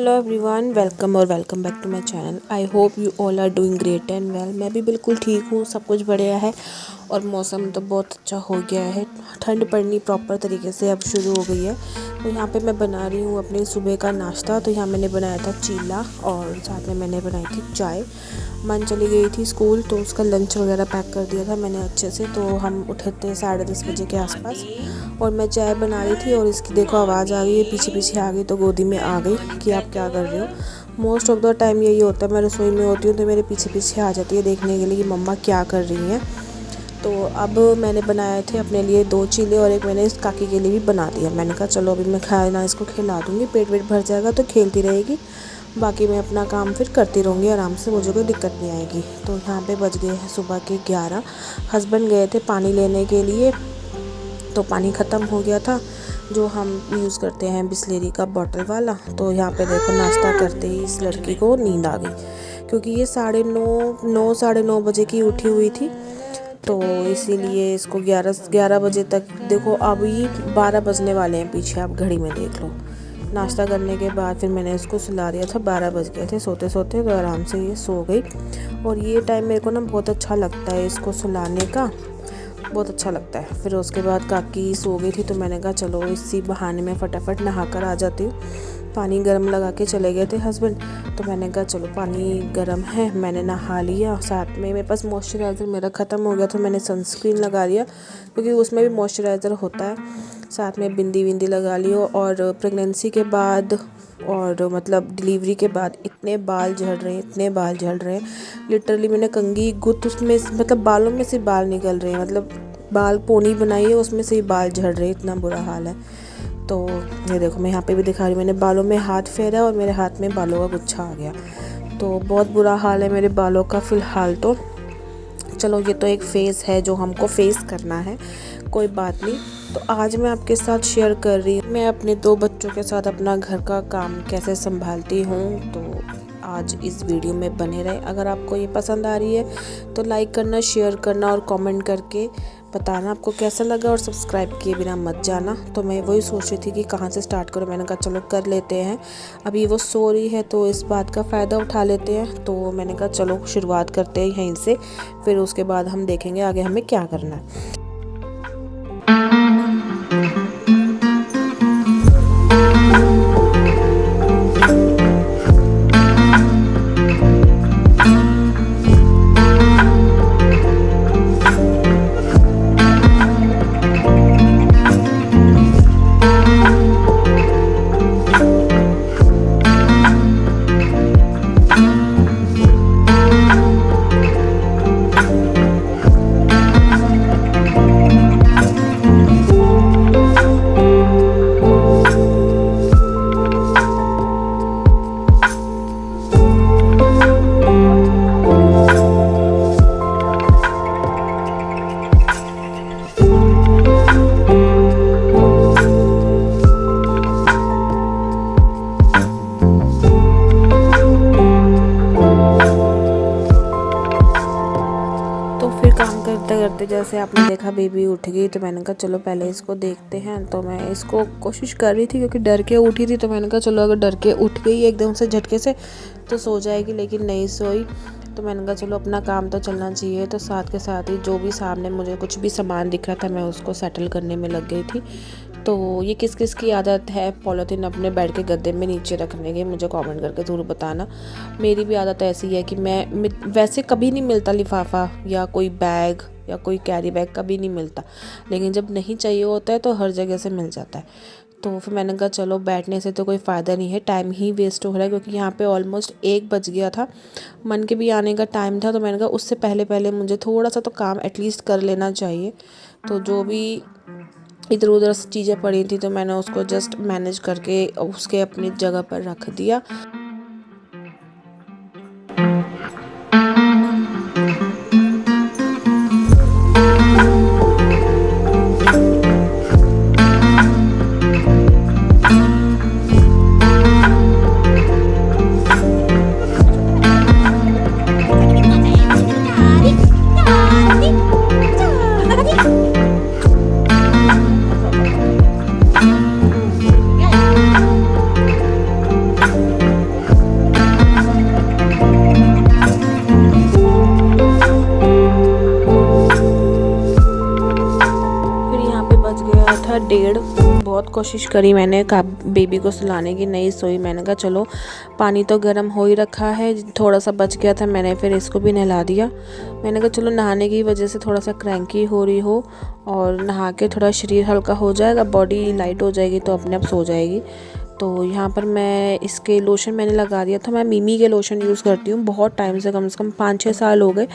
Hello everyone, welcome back to my channel. I hope you all are doing great and well. मैं भी बिल्कुल ठीक हूँ, सब कुछ बढ़िया है और मौसम तो बहुत अच्छा हो गया है। ठंड पड़नी प्रॉपर तरीके से अब शुरू हो गई है। तो यहाँ पे मैं बना रही हूँ अपने सुबह का नाश्ता। तो यहाँ मैंने बनाया था चीला और साथ में मैंने बनाई थी चाय। मन चली गई थी स्कूल तो उसका लंच वगैरह पैक कर दिया था मैंने अच्छे से। तो हम उठे थे 10:30 बजे के आसपास और मैं चाय बना रही थी और इसकी देखो आवाज़ आ गई है, पीछे पीछे आ गई तो गोदी में आ गई कि आप क्या कर रहे हो। मोस्ट ऑफ द टाइम यही होता है, मैं रसोई में होती हूँ तो मेरे पीछे पीछे आ जाती है देखने के लिए कि मम्मा क्या कर रही हैं। तो अब मैंने बनाए थे अपने लिए 2 चीले और एक मैंने इस काकी के लिए भी बना दिया। मैंने कहा चलो अभी मैं खाना इसको खिला दूँगी, पेट वेट भर जाएगा तो खेलती रहेगी, बाकी मैं अपना काम फिर करती रहूँगी आराम से, मुझे कोई दिक्कत नहीं आएगी। तो यहाँ पे बज गए हैं सुबह के 11। हस्बैंड गए थे पानी लेने के लिए तो पानी ख़त्म हो गया था जो हम यूज़ करते हैं बिस्लेरी का बॉटल वाला। तो यहाँ पे देखो नाश्ता करते ही इस लड़की को नींद आ गई क्योंकि ये 9:30 बजे की उठी हुई थी। तो इसीलिए इसको 11 बजे तक देखो, अभी 12 बजने वाले हैं पीछे, आप घड़ी में देख लो। नाश्ता करने के बाद फिर मैंने इसको सुला दिया था, 12 बज गए थे सोते सोते, तो आराम से ये सो गई। और ये टाइम मेरे को ना बहुत अच्छा लगता है इसको सुलाने का, बहुत अच्छा लगता है। फिर उसके बाद काकी सो गई थी तो मैंने कहा चलो इसी बहाने में फटाफट नहा कर आ जाती हूँ। पानी गर्म लगा के चले गए थे हस्बैंड, तो मैंने कहा चलो पानी गर्म है, मैंने नहा लिया। साथ में मेरे पास मॉइस्चराइज़र मेरा ख़त्म हो गया तो मैंने सनस्क्रीन लगा लिया क्योंकि उसमें भी मॉइस्चराइज़र होता है। साथ में बिंदी विंदी लगा लियो। और प्रेगनेंसी के बाद और मतलब डिलीवरी के बाद इतने बाल झड़ रहे हैं लिटरली। मैंने कंघी गुत्त उसमें मतलब बालों में से बाल निकल रहे हैं, मतलब बाल पोनी बनाई है उसमें से ही बाल झड़ रहे हैं, इतना बुरा हाल है। तो ये देखो मैं यहाँ पे भी दिखा रही हूँ, मैंने बालों में हाथ फेरा और मेरे हाथ में बालों का गुच्छा आ गया। तो बहुत बुरा हाल है मेरे बालों का फ़िलहाल। तो चलो ये तो एक फ़ेज़ है जो हमको फेस करना है, कोई बात नहीं। तो आज मैं आपके साथ शेयर कर रही हूँ मैं अपने 2 बच्चों के साथ अपना घर का काम कैसे संभालती हूँ। तो आज इस वीडियो में बने रहे। अगर आपको ये पसंद आ रही है तो लाइक करना, शेयर करना और कमेंट करके बताना आपको कैसा लगा, और सब्सक्राइब किए बिना मत जाना। तो मैं वही सोच रही थी कि कहाँ से स्टार्ट करूँ, मैंने कहा चलो कर लेते हैं। अभी वो सो रही है तो इस बात का फ़ायदा उठा लेते हैं। तो मैंने कहा चलो शुरुआत करते हैं यहीं से, फिर उसके बाद हम देखेंगे आगे हमें क्या करना है। तो फिर काम करते करते जैसे आपने देखा बेबी उठ गई तो मैंने कहा चलो पहले इसको देखते हैं। तो मैं इसको कोशिश कर रही थी क्योंकि डर के उठी थी, तो मैंने कहा चलो अगर डर के उठ गई एकदम से झटके से तो सो जाएगी, लेकिन नहीं सोई। तो मैंने कहा चलो अपना काम तो चलना चाहिए। तो साथ के साथ ही जो भी सामने मुझे कुछ भी सामान दिख रहा था मैं उसको सेटल करने में लग गई थी। तो ये किस किस की आदत है पॉलीथीन अपने बेड के गद्दे में नीचे रखने की, मुझे कमेंट करके ज़रूर बताना। मेरी भी आदत ऐसी है कि मैं वैसे कभी नहीं मिलता लिफाफा या कोई बैग या कोई कैरी बैग, कभी नहीं मिलता, लेकिन जब नहीं चाहिए होता है तो हर जगह से मिल जाता है। तो फिर मैंने कहा चलो बैठने से तो कोई फ़ायदा नहीं है, टाइम ही वेस्ट हो रहा है क्योंकि यहाँ पे ऑलमोस्ट 1 बज गया था, मन के भी आने का टाइम था। तो मैंने कहा उससे पहले पहले मुझे थोड़ा सा तो काम एटलीस्ट कर लेना चाहिए। तो जो भी इधर उधर चीज़ें पड़ी थी तो मैंने उसको जस्ट मैनेज करके उसके अपनी जगह पर रख दिया। 1:30 बहुत कोशिश करी मैंने बेबी को सुलाने की, नहीं सोई। मैंने कहा चलो पानी तो गर्म हो ही रखा है, थोड़ा सा बच गया था, मैंने फिर इसको भी नहला दिया। मैंने कहा चलो नहाने की वजह से थोड़ा सा क्रैंकी हो रही हो और नहा के थोड़ा शरीर हल्का हो जाएगा, बॉडी लाइट हो जाएगी तो अपने आप सो जाएगी। तो यहाँ पर मैं इसके लोशन मैंने लगा दिया था। मैं मिमी के लोशन यूज़ करती हूँ बहुत टाइम से, कम 5-6 साल हो गए।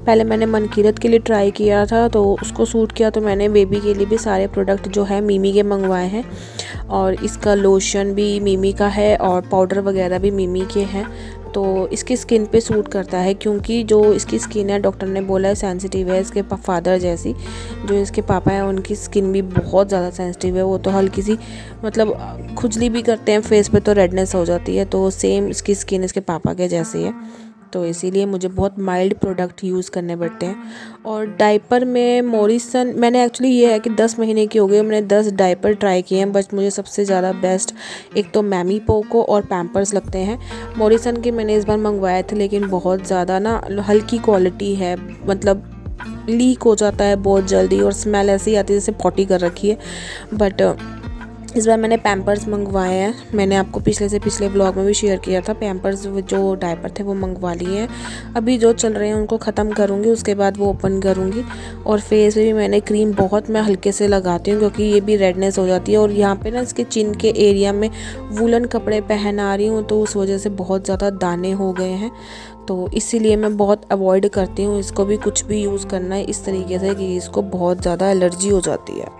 पहले मैंने मनकीरत के लिए ट्राई किया था तो उसको सूट किया, तो मैंने बेबी के लिए भी सारे प्रोडक्ट जो है मिमी के मंगवाए हैं। और इसका लोशन भी मिमी का है और पाउडर वगैरह भी मिमी के हैं। तो इसकी स्किन पे सूट करता है, क्योंकि जो इसकी स्किन है डॉक्टर ने बोला है सेंसिटिव है, इसके फादर जैसी। जो इसके पापा हैं उनकी स्किन भी बहुत ज़्यादा सेंसिटिव है, वो तो हल्की सी मतलब खुजली भी करते हैं फेस पे तो रेडनेस हो जाती है। तो सेम इसकी स्किन इसके पापा के जैसी है, तो इसीलिए मुझे बहुत माइल्ड प्रोडक्ट यूज़ करने पड़ते हैं। और डायपर में मॉरिसन मैंने एक्चुअली ये है कि 10 महीने की हो गई, मैंने 10 डायपर ट्राई किए हैं, बट मुझे सबसे ज़्यादा बेस्ट एक तो मैमी पोको और पैम्पर्स लगते हैं। मॉरिसन के मैंने इस बार मंगवाए थे, लेकिन बहुत ज़्यादा ना हल्की क्वालिटी है, मतलब लीक हो जाता है बहुत जल्दी और स्मेल ऐसी आती है जैसे पॉटी कर रखी है। बट इस बार मैंने पैम्पर्स मंगवाए हैं, मैंने आपको पिछले व्लॉग में भी शेयर किया था। पैम्पर्स जो डायपर थे वो मंगवा लिए हैं, अभी जो चल रहे हैं उनको ख़त्म करूँगी, उसके बाद वो ओपन करूँगी। और फेस पे भी मैंने क्रीम बहुत मैं हल्के से लगाती हूँ, क्योंकि ये भी रेडनेस हो जाती है। और यहाँ पे ना इसके चिन के एरिया में वूलन कपड़े पहना रही हूँ, तो उस वजह से बहुत ज़्यादा दाने हो गए हैं। तो इसीलिए मैं बहुत अवॉइड करती हूँ इसको भी कुछ भी यूज़ करना है इस तरीके से कि इसको बहुत ज़्यादा एलर्जी हो जाती है।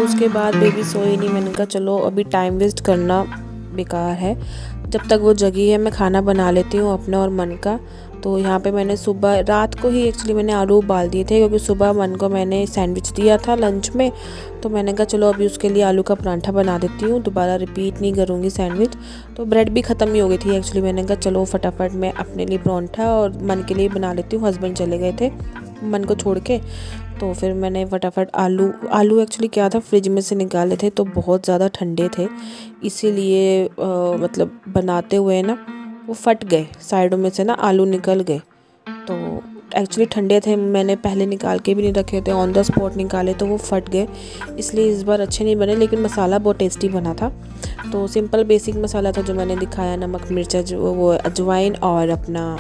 उसके बाद बेबी सोई नहीं, मैंने कहा चलो अभी टाइम वेस्ट करना बेकार है, जब तक वो जगी है मैं खाना बना लेती हूँ अपना और मन का। तो यहाँ पे मैंने सुबह रात को ही एक्चुअली मैंने आलू उबाल दिए थे, क्योंकि सुबह मन को मैंने सैंडविच दिया था लंच में, तो मैंने कहा चलो अभी उसके लिए आलू का परांठा बना देती हूँ, दोबारा रिपीट नहीं करूँगी सैंडविच। तो ब्रेड भी ख़त्म ही हो गई थी एक्चुअली, मैंने कहा चलो फटाफट मैं अपने लिए परांठा और मन के लिए बना लेती हूँ। हस्बैंड चले गए थे मन को छोड़ के, तो फिर मैंने फटाफट आलू एक्चुअली क्या था फ्रिज में से निकाले थे तो बहुत ज़्यादा ठंडे थे, इसीलिए मतलब बनाते हुए ना वो फट गए, साइडों में से ना आलू निकल गए। तो एक्चुअली ठंडे थे, मैंने पहले निकाल के भी नहीं रखे थे, ऑन द स्पॉट निकाले तो वो फट गए, इसलिए इस बार अच्छे नहीं बने। लेकिन मसाला बहुत टेस्टी बना था। तो सिंपल बेसिक मसाला था जो मैंने दिखाया, नमक मिर्चा वो अजवाइन और अपना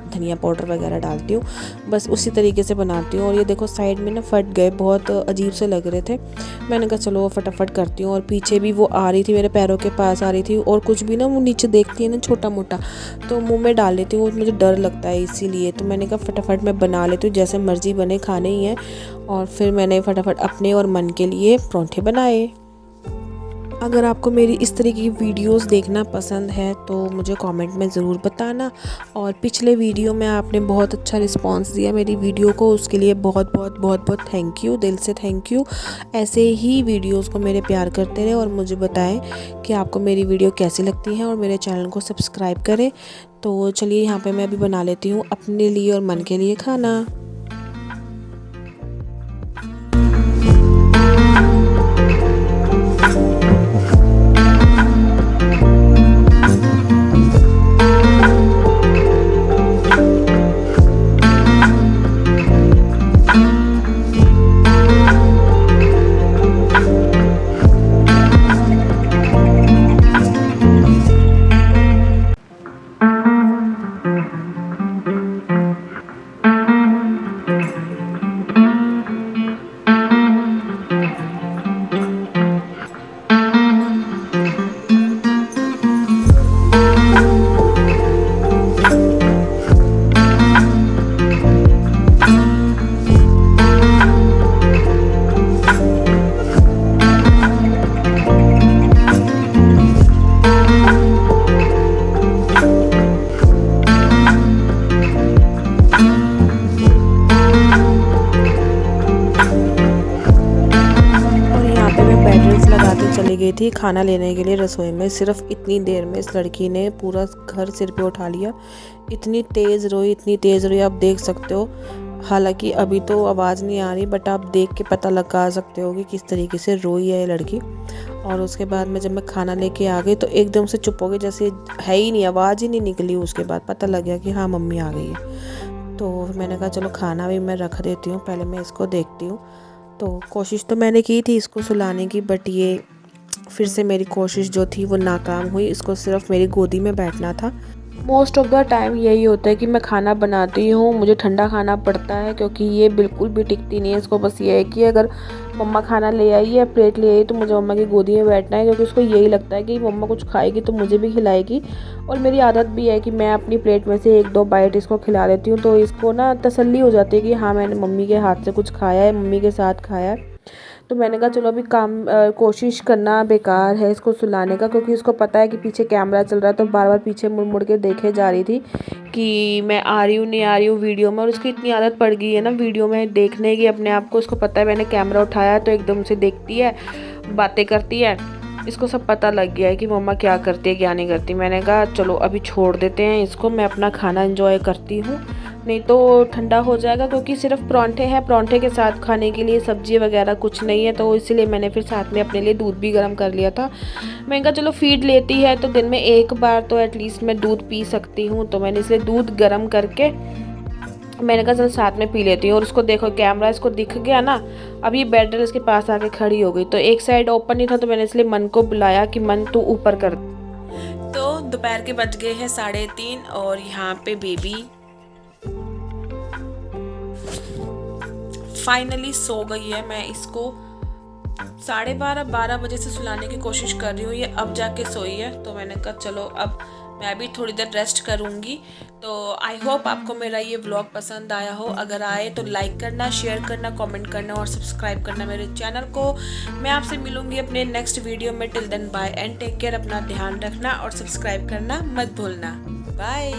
धनिया पाउडर वगैरह डालती हूँ, बस उसी तरीके से बनाती हूँ। और ये देखो साइड में ना फट गए, बहुत अजीब से लग रहे थे। मैंने कहा चलो फटाफट करती हूँ। और पीछे भी वो आ रही थी, मेरे पैरों के पास आ रही थी, और कुछ भी ना वो नीचे देखती है ना छोटा मोटा तो मुंह में डाल लेती हूँ, मुझे डर लगता है इसीलिए। तो मैंने कहा फटाफट मैं बना लेती हूँ, जैसे मर्जी बने खाने ही हैं। और फिर मैंने फटाफट अपने और मन के लिए परांठे बनाए। अगर आपको मेरी इस तरीके की वीडियोस देखना पसंद है तो मुझे कमेंट में ज़रूर बताना। और पिछले वीडियो में आपने बहुत अच्छा रिस्पांस दिया मेरी वीडियो को, उसके लिए बहुत बहुत थैंक यू, दिल से थैंक यू। ऐसे ही वीडियोस को मेरे प्यार करते रहे और मुझे बताएं कि आपको मेरी वीडियो कैसी लगती है, और मेरे चैनल को सब्सक्राइब करें। तो चलिए यहाँ पर मैं अभी बना लेती हूँ अपने लिए और मन के लिए खाना। चली गई थी खाना लेने के लिए रसोई में। सिर्फ इतनी देर में इस लड़की ने पूरा घर सिर पे उठा लिया, इतनी तेज़ रोई आप देख सकते हो। हालांकि अभी तो आवाज़ नहीं आ रही, बट आप देख के पता लगा सकते हो कि किस तरीके से रोई है ये लड़की। और उसके बाद में जब मैं खाना लेके आ गई तो एकदम से चुप हो गई, जैसे है ही नहीं, आवाज़ ही नहीं निकली। उसके बाद पता लग गया कि हाँ मम्मी आ गई है। तो मैंने कहा चलो खाना भी मैं रख देती हूँ, पहले मैं इसको देखती हूँ। तो कोशिश तो मैंने की थी इसको सुलाने की, बट ये फिर से मेरी कोशिश जो थी वो नाकाम हुई। इसको सिर्फ मेरी गोदी में बैठना था। मोस्ट ऑफ़ द टाइम यही होता है कि मैं खाना बनाती हूँ, मुझे ठंडा खाना पड़ता है, क्योंकि ये बिल्कुल भी टिकती नहीं है। इसको बस ये है कि अगर मम्मा खाना ले आई है, प्लेट ले आई, तो मुझे मम्मा की गोदी में बैठना है, क्योंकि उसको यही लगता है कि मम्मा कुछ खाएगी तो मुझे भी खिलाएगी। और मेरी आदत भी है कि मैं अपनी प्लेट में से 1-2 बाइट इसको खिला देती हूँ, तो इसको ना तसल्ली हो जाती है कि हाँ मैंने मम्मी के हाथ से कुछ खाया है, मम्मी के साथ खाया है। तो मैंने कहा चलो अभी कोशिश करना बेकार है इसको सुलाने का, क्योंकि उसको पता है कि पीछे कैमरा चल रहा है। तो बार बार पीछे मुड़ मुड़ के देखे जा रही थी कि मैं आ रही हूँ नहीं आ रही हूँ वीडियो में। और उसकी इतनी आदत पड़ गई है ना वीडियो में देखने की अपने आप को। उसको पता है मैंने कैमरा उठाया तो एकदम से देखती है, बातें करती है। इसको सब पता लग गया है कि मम्मा क्या करती है क्या नहीं करती। मैंने कहा चलो अभी छोड़ देते हैं इसको, मैं अपना खाना एंजॉय करती हूँ, नहीं तो ठंडा हो जाएगा। क्योंकि सिर्फ परांठे हैं, परांठे के साथ खाने के लिए सब्जी वगैरह कुछ नहीं है, तो इसीलिए मैंने फिर साथ में अपने लिए दूध भी गर्म कर लिया था। मैंने कहा चलो फीड लेती है तो दिन में 1 बार तो एटलीस्ट मैं दूध पी सकती हूँ, तो मैंने इसलिए दूध गर्म करके मैंने कहा चल साथ में पी लेती हूँ। और उसको देखो कैमरा इसको दिख गया ना, अब ये बेड इसके पास आके खड़ी हो गई। तो एक साइड ओपन नहीं था, तो मैंने इसलिए मन को बुलाया कि मन तू ऊपर कर। तो दोपहर के बज गए हैं 3:30 और यहाँ पे बेबी फाइनली सो गई है। मैं इसको 12:30 बजे से सुलाने की कोशिश कर रही हूँ, ये अब जाके सोई है। तो मैंने कहा चलो अब मैं भी थोड़ी देर रेस्ट करूँगी। तो आई होप आपको मेरा ये व्लॉग पसंद आया हो। अगर आए तो लाइक करना, शेयर करना, कमेंट करना और सब्सक्राइब करना मेरे चैनल को। मैं आपसे मिलूँगी अपने नेक्स्ट वीडियो में। Till then bye and take care. अपना ध्यान रखना और सब्सक्राइब करना मत भूलना। बाय।